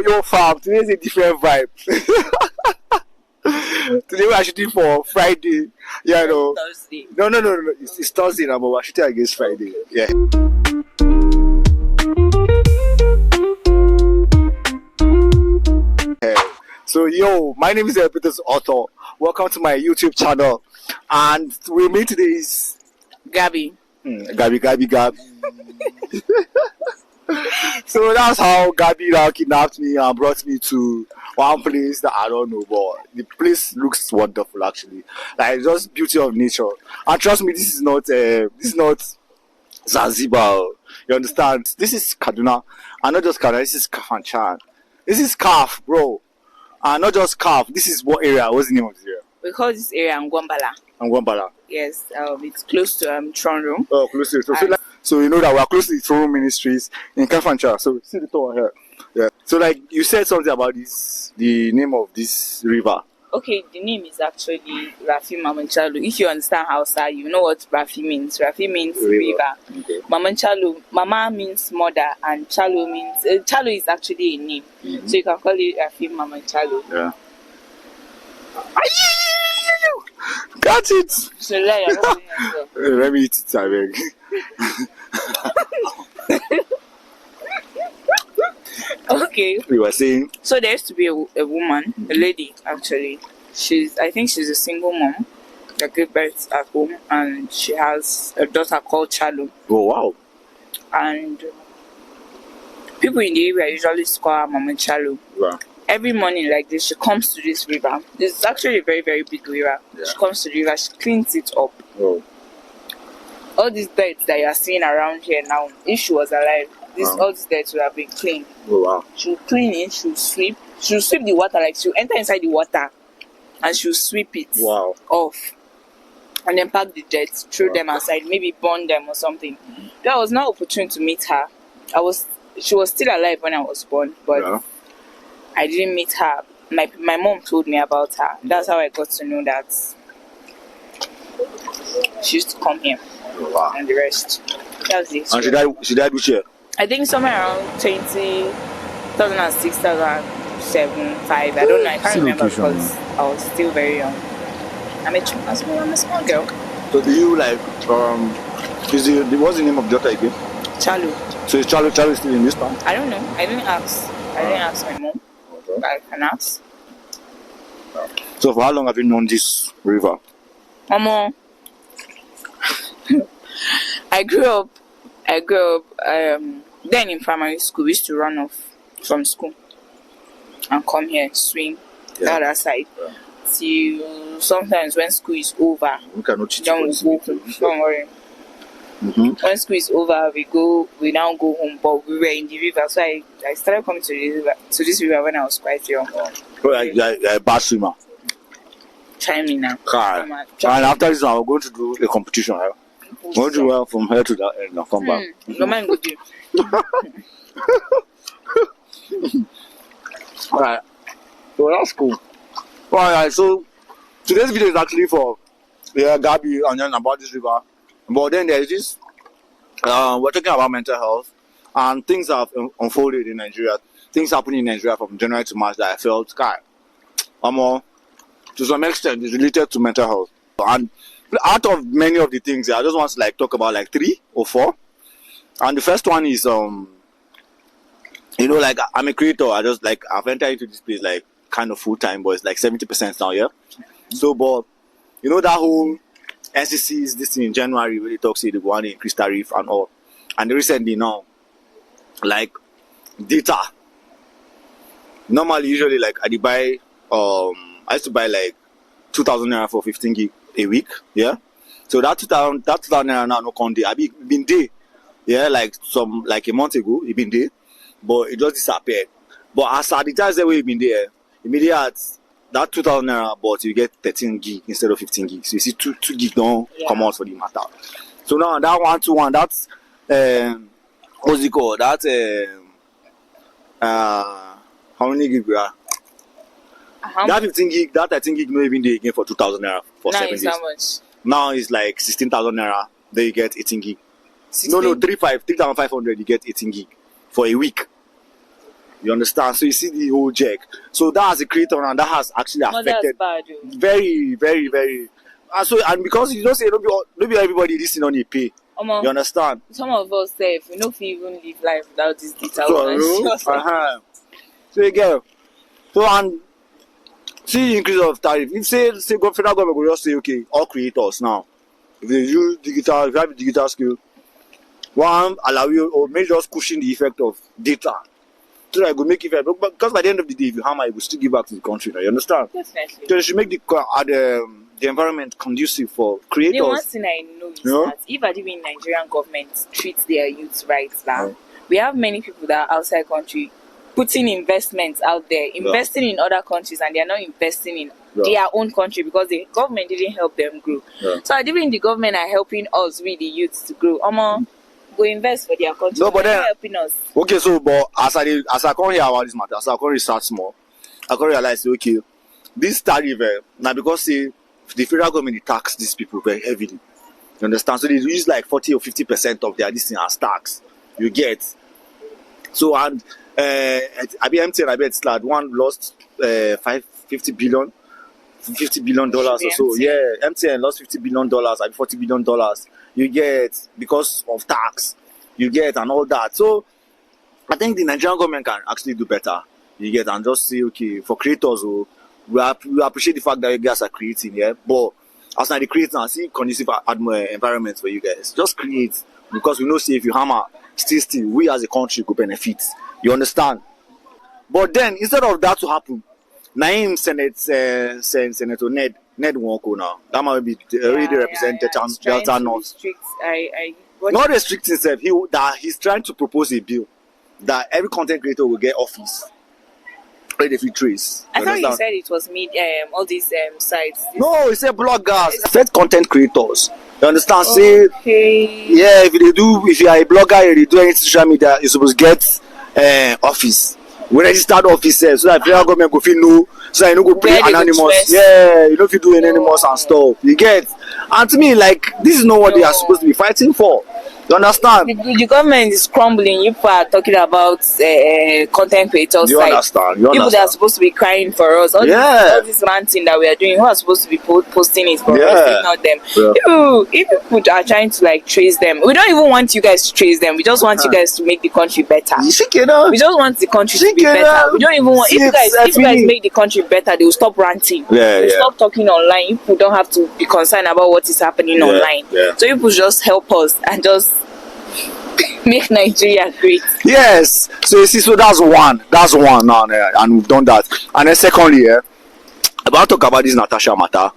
Yo, fam, today's a different vibe. Today we're shooting for Friday. Yeah, no. Thursday. No. It's Thursday now, but we're shooting against Friday. Yeah. Hey. So, yo, my name is Peter's Author. Welcome to my YouTube channel. And with me today is Gabby. Gabby. So that's how Gabby now kidnapped me and brought me to one place that I don't know, but the place looks wonderful actually. Like just beauty of nature. And trust me, this is not Zanzibar. You understand? This is Kaduna, and not just Kaduna. This is Kafanchan. This is Kaf, bro. And not just Kaf. This is what area? What's the name of this area? We call this area Angwambala. Yes, it's close to Tronro. Oh, close to it. So you know that we are close to the Throne Ministries in Kafanchan. So see the tower here. Yeah. So like you said something about this, the name of this river. Okay, the name is actually Rafi Maman Chalk. If you understand Hausa, you know what Rafi means. Rafi means river. Okay. Maman Chalk, Mama means mother, and Chalo means Chalo is actually a name. Mm-hmm. So you can call it Rafi Maman Chalk. Yeah. Got it. So let me eat it, I beg. Okay. You were saying? So there used to be a woman, a lady actually. I think she's a single mom that gave birth at home, and she has a daughter called Chalo. Oh wow. And people in the area usually call her Maman Chalk. Wow. Every morning like this, she comes to this river. This is actually a very, very big river. Yeah. She comes to the river, she cleans it up. Oh. All these dirt that you are seeing around here now, if she was alive, all these dirt would have been clean. Oh wow. She'll clean it, she'll sweep the water, like she'll enter inside the water and she'll sweep it off. And then pack the dirt, throw them outside, maybe burn them or something. That was not opportune to meet her. She was still alive when I was born, but I didn't meet her. My mom told me about her. That's how I got to know that she used to come here. Wow. And the rest. That's it. And she died which year? I think somewhere around 2006, 2007, 5. I don't know. I can't remember because I was still very young. I'm a small girl. So do you like what's the name of the daughter again? Chalo. So is Chalo still in this town? I don't know. I didn't ask my mom. Okay. I can ask. So for how long have you known this river? Mama. I grew up then in primary school. We used to run off from school and come here, swim the other side. Yeah. Till sometimes when school is over, we cannot then we go home. Don't worry. Mm-hmm. When school is over, we now go home. But we were in the river, so I started coming to this river when I was quite young. So you're a bad swimmer. Try me now. And after this, I'm going to do a competition. Right? I'm going to do from here to that end and come back. No mind go do. Alright. So that's cool. Alright, so today's video is actually for Gabby and then about this river. But then there's this we're talking about mental health and things have unfolded in Nigeria. Things happening in Nigeria from January to March that I felt to some extent is related to mental health. And out of many of the things, I just want to talk about 3 or 4. And the first one is I'm a creator. I've entered into this place kind of full time, but it's 70% now, yeah. So but that whole NCC's this thing in January really talks to the one in Crystal Reef and all. And recently now, data. Normally usually I used to buy 2,000 naira for 15 gig a week, yeah. So that 2,000 naira now no count day. I been there, yeah, a month ago, it been there, but it just disappeared. But as at the time that we've been there, immediately at that 2,000 naira, but you get 13 gig instead of 15 gigs. So you see 2 gig don't come out for the matter. So now that 121, that's what's it called? That's how many gig we are? That 15 gig, that 13 gig, no even day again for 2,000 naira for 7 days. How much? Now it's 16,000 naira. Then you get 18 gig. 16? No, 3,500. You get 18 gig for a week. You understand? So you see the whole jerk. So that has a creator and that has actually affected bad, very, very, very. And because you don't say don't be everybody listening on a pay. You understand? Some of us say if we know if we even live life without this data. So again, so and see increase of tariff. If say federal government will just say okay, all creators now. If they use digital, if you have a digital skill, one allow you or maybe just cushion the effect of data. So that I go make effect. But because by the end of the day, if you hammer, it will still give back to the country. Now, you understand? Definitely. So they should make the environment conducive for creators. The one thing I know is that if I even Nigerian government treats their youth rights now, we have many people that are outside country putting investments out there, investing in other countries, and they are not investing in their own country because the government didn't help them grow. So I think the government are helping us with the youth to grow. Go invest for their country. No, but then helping us. Okay, so but as I come here about this matter, as I come research more, I can realize okay, this tariff now because the federal government tax these people very heavily. You understand? So they use like 40 or 50% of their this thing as tax. You get. So and I be MTN, I bet slad one lost $50 billion or so. Yeah, MTN lost $50 billion, I mean $40 billion. You get because of tax, you get and all that. So I think the Nigerian government can actually do better. You get and just say okay for creators, we appreciate the fact that you guys are creating, but as now the creators and see conducive environment for you guys. Just create because we know say if you hammer still we as a country could benefit. You understand? But then instead of that to happen, Naim Senator Ned Nwoko now. That might be already represented Delta North. Not restricting himself. He's trying to propose a bill that every content creator will get office. Where if you trace. I thought you said it was all these sites. No, he said bloggers. Said content creators. You understand? Okay. Yeah, if you are a blogger, you do any social media, you're supposed to get office. We registered officers so that federal government go feel know, so I no go play anonymous. Yeah, you know if you do anonymous and stuff. You get. And to me, like this is not what they are supposed to be fighting for. You understand? The government is crumbling. You are talking about content creators. You understand? People that are supposed to be crying for us. All this ranting that we are doing, who are supposed to be posting it for us, if not them. If people are trying to like trace them, we don't even want you guys to trace them. We just want you guys to make the country better. We just want the country to be better. We don't even want if you guys make the country better, they will stop ranting. They will stop talking online. People don't have to be concerned about what is happening online. So people just help us and just make Nigeria great. Yes. So you see, so that's one now, and we've done that. And then secondly, I want to talk about this Natasha matter.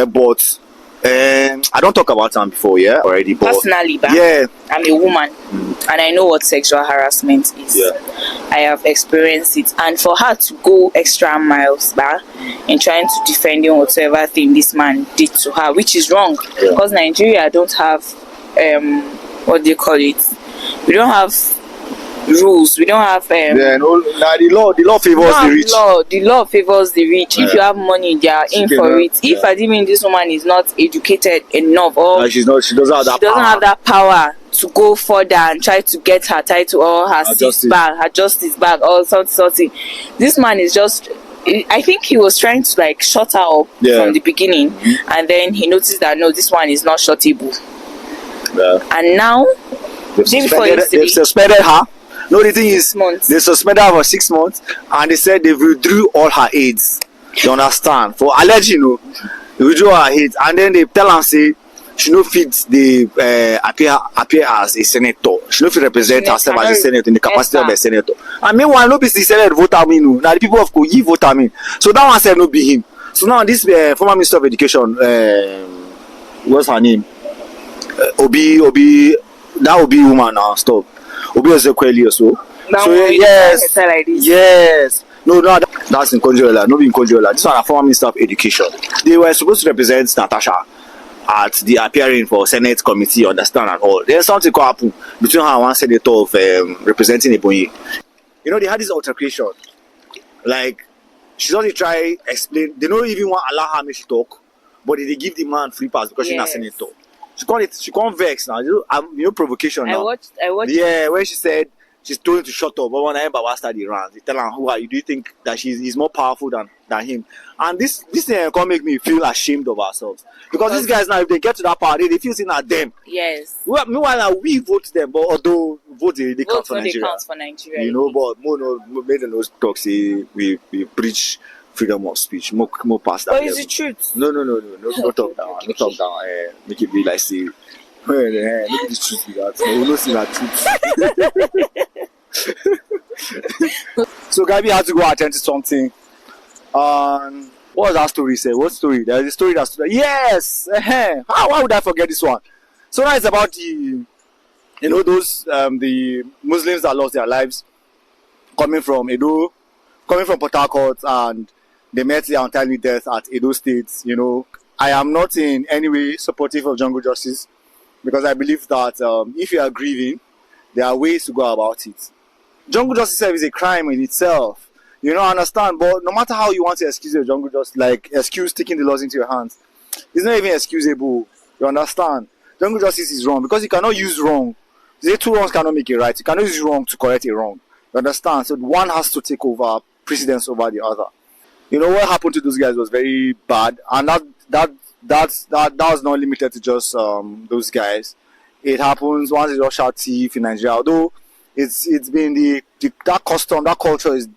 But I don't talk about them before, already. But personally, I'm a woman, and I know what sexual harassment is. I have experienced it, and for her to go extra miles back in trying to defend whatever thing this man did to her, which is wrong, because Nigeria don't have what do you call it? We don't have rules. We don't have the law favors the rich. The law favors the rich. If you have money, they are in for it. If I mean this woman is not educated enough, or she doesn't have that power to go further and try to get her title or her justice back, or something. This man is just. I think he was trying to like shut her up from the beginning, and then he noticed that no, this one is not shutable. And now they've suspended her. No, the thing is, they suspended her for 6 months, and they said they withdrew all her aids. You understand? For alleged, they withdrew all her aids, and then they tell her say she no fit appear as a senator. She no fit represent herself as a senator in the capacity of a senator. And meanwhile, no be the senate vote her in. Now the people of Kogi vote her in. So that one said no be him. So now this former minister of education, what's her name? Obi, that Obi woman now, stop. Obi Ezekweli or so. Yes. No, that's in Conjola, not in Conjola. This one a former minister of education. They were supposed to represent Natasha at the appearing for Senate committee, understand and all. There's something could happen between her and one senator of representing Ebonyi. They had this altercation. Like, she doesn't try explain. They don't even want allow her make she talk, but they give the man free pass because she's not a senator. She can't vex now. Provocation now. I watched. Yeah, when she said she's told him to shut up. But when I Baba started rant, they tell her, who are you? Do you think that he's more powerful than him? And this thing can make me feel ashamed of ourselves. Because these guys now, if they get to that power, they feel saying at them. Yes. Well, meanwhile, we vote them, but although vote they count for Nigeria. Counts for Nigeria. You know, but made no talk say we preach freedom of speech. More past that. But it's the truth. No, talk down. No talk down. Make it be like say, look at this truth be that. We will not see that truth. So Gabby had to go attend to something. What was that story say? What story? There's a story that's yes. Why would I forget this one? So now it's about those the Muslims that lost their lives coming from Port Harcourt, and they met their untimely death at Edo State. You know, I am not in any way supportive of jungle justice, because I believe that if you are grieving, there are ways to go about it. Jungle justice is a crime in itself. You know, I understand, but no matter how you want to excuse your jungle justice, like excuse taking the laws into your hands, it's not even excusable. You understand? Jungle justice is wrong because you cannot use wrong. The two wrongs cannot make it right. You cannot use wrong to correct a wrong. You understand? So one has to take over precedence over the other. You know, what happened to those guys was very bad, and that was not limited to just those guys. It happens once they just shout thief in Nigeria. Although it's been that custom, that culture is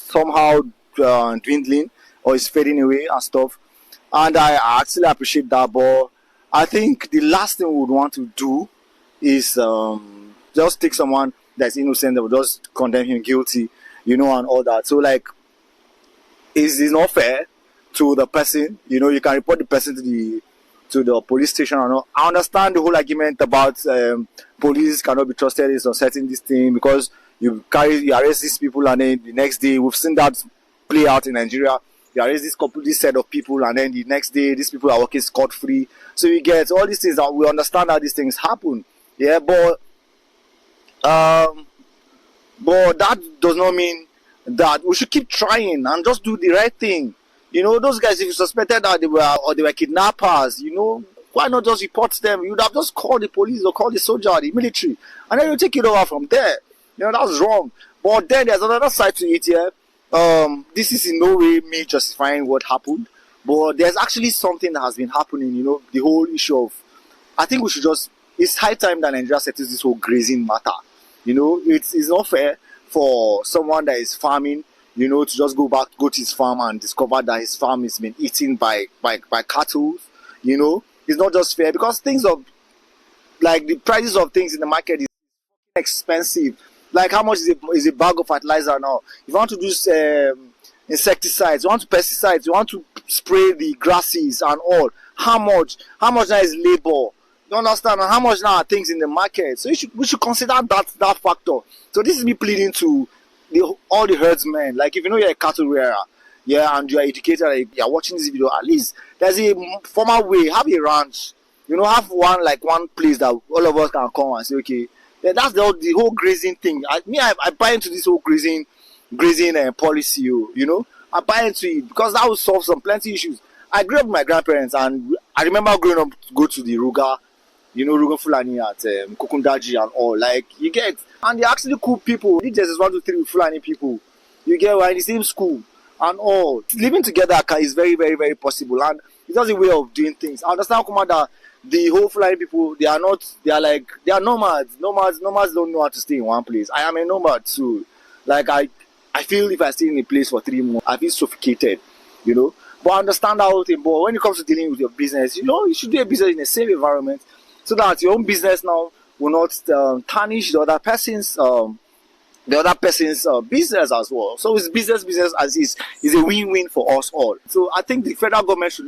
somehow dwindling or is fading away and stuff. And I actually appreciate that, but I think the last thing we would want to do is just take someone that's innocent, that will just condemn him guilty, you know, and all that. So like, it's not fair to the person. You know, you can report the person to the police station or not. I understand the whole argument about police cannot be trusted in setting this thing, because you arrest these people and then the next day, we've seen that play out in Nigeria. You arrest this set of people and then the next day these people are working scot-free. So you get all these things, that we understand how these things happen. Yeah, but that does not mean that we should keep trying and just do the right thing. You know, those guys, if you suspected that they were kidnappers, you know, why not just report them? You would have just called the police or called the soldier or the military, and then you take it over from there. You know, that's wrong. But then there's another side to it here. This is in no way me justifying what happened, but there's actually something that has been happening. You know, the whole issue of, I think we should it's high time that Nigeria settles this whole grazing matter. You know, it's not fair for someone that is farming, you know, to just go to his farm and discover that his farm has been eaten by cattle. You know, it's not just fair, because the prices of things in the market is expensive. Like, how much is a bag of fertilizer now? If you want to do insecticides, you want to pesticides, you want to spray the grasses and all, how much now is labor? You understand? And how much now are things in the market? So we should consider that factor. So this is me pleading to all the herdsmen. Like, if you know you're a cattle rearer, yeah, and you're educated, you're watching this video, at least there's a formal way. Have a ranch, you know, have one place that all of us can come and say, okay, yeah, that's the whole grazing thing. I buy into this whole grazing policy, you know. I buy into it because that will solve some plenty issues. I grew up with my grandparents, and I remember growing up to go to the Ruga, you know, Ruga Fulani at Kukundaji and all. Like, you get, and they're actually cool people. They just 1, 2, 3 with Fulani people. You get, we're in the same school and all. Living together is very, very, very possible, and it's just a way of doing things. I understand, Kumada, the whole Fulani people, they are nomads. Nomads don't know how to stay in one place. I am a nomad too. Like, I feel if I stay in a place for 3 months, I feel suffocated, you know. But I understand that whole thing. But when it comes to dealing with your business, you know, you should do a business in a safe environment, so that your own business now will not tarnish the other person's business as well. So it's business as is a win-win for us all. So I think the federal government should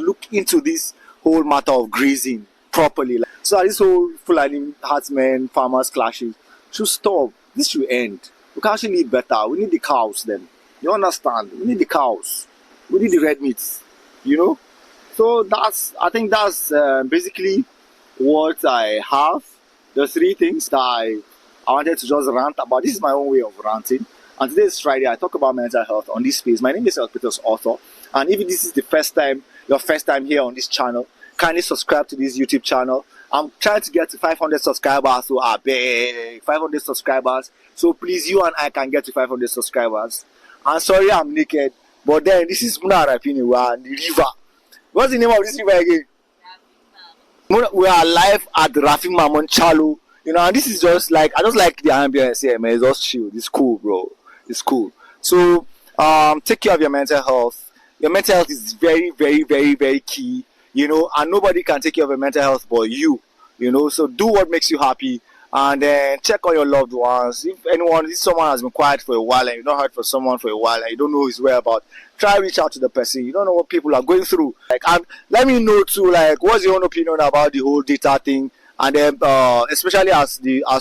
look into this whole matter of grazing properly. So this whole Fulani herdsmen, farmers clashes should stop. This should end. We can actually live better. We need the cows then. You understand? We need the cows. We need the red meats. You know? So I think that's basically what I have. The 3 things that I wanted to just rant about. This is my own way of ranting. And today is Friday. I talk about mental health on this space. My name is Peter's Author. And if this is your first time here on this channel, kindly subscribe to this YouTube channel I'm trying to get to 500 subscribers, so I beg 500 subscribers. So please, you and I can get to 500 subscribers. I'm sorry I'm naked, but then this is Muna Rapini, the river. What's the name of this river again? We are live at the Maman Chalk. And this is just like, I just like the ambience here, man. It's just chill. It's cool, bro. It's cool. So, take care of your mental health. Your mental health is very, very, very, very key. And nobody can take care of your mental health but you. So do what makes you happy, and then check on your loved ones. If someone has been quiet for a while and you've not heard from someone for a while and you don't know his whereabouts, try reach out to the person. You don't know what people are going through. And let me know too, what's your own opinion about the whole data thing, and then especially as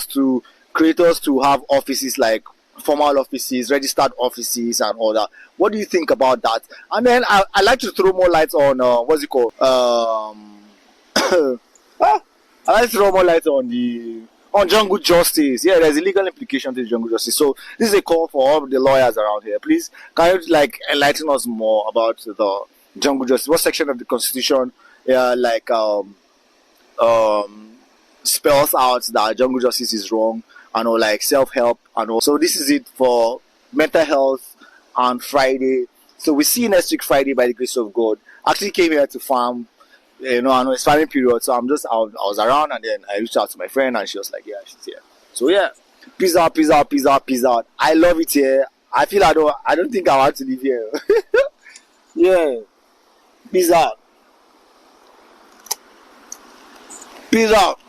to creators to have offices, like formal offices, registered offices, and all that. What do you think about that? And then I like to throw more light on what's it called? I like to throw more light on jungle justice. Yeah, there's a legal implication to the jungle justice. So this is a call for all the lawyers around here. Please, can you enlighten us more about the jungle justice? What section of the Constitution spells out that jungle justice is wrong, and all self-help, and also this is it for mental health on Friday. So we see you next week Friday by the grace of God. Actually came here to farm. I know it's farming period, so I was around, and then I reached out to my friend, and she was like, yeah, she's here. So yeah, peace out, peace out, peace out, peace out. I love it here. I feel I don't think I want to live here. Yeah, peace out, peace out.